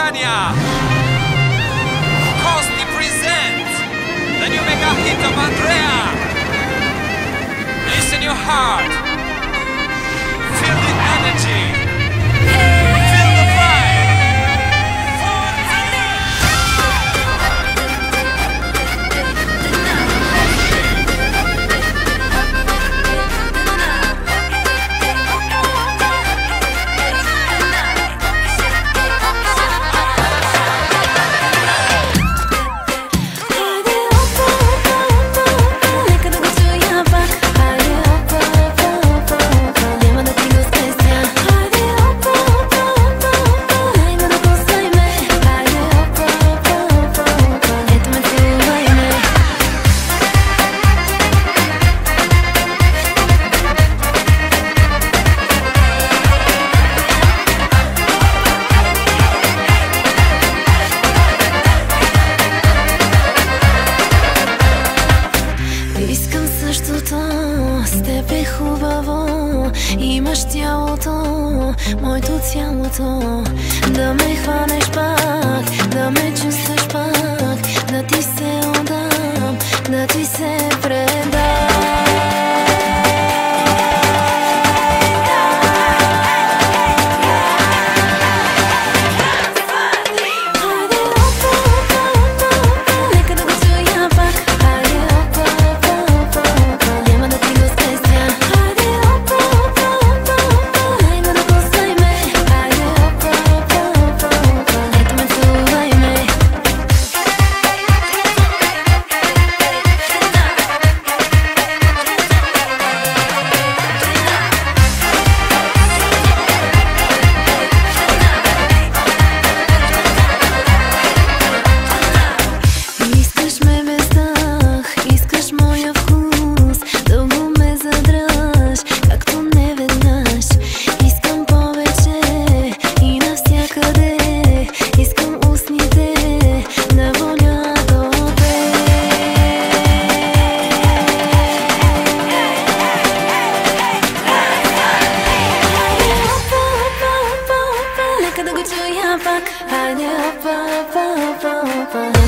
Scania. Costi presents the new mega hit of Andrea. Listen your heart. Feel the energy. Feel the vibe. Искам същото с теб е хубаво. Имаш тялото, моето цялото. Да ме хванеш пак, да ме чувстваш пак. Да ти се отдам, да ти се предам. Хайде, опа, опа, опа, опа.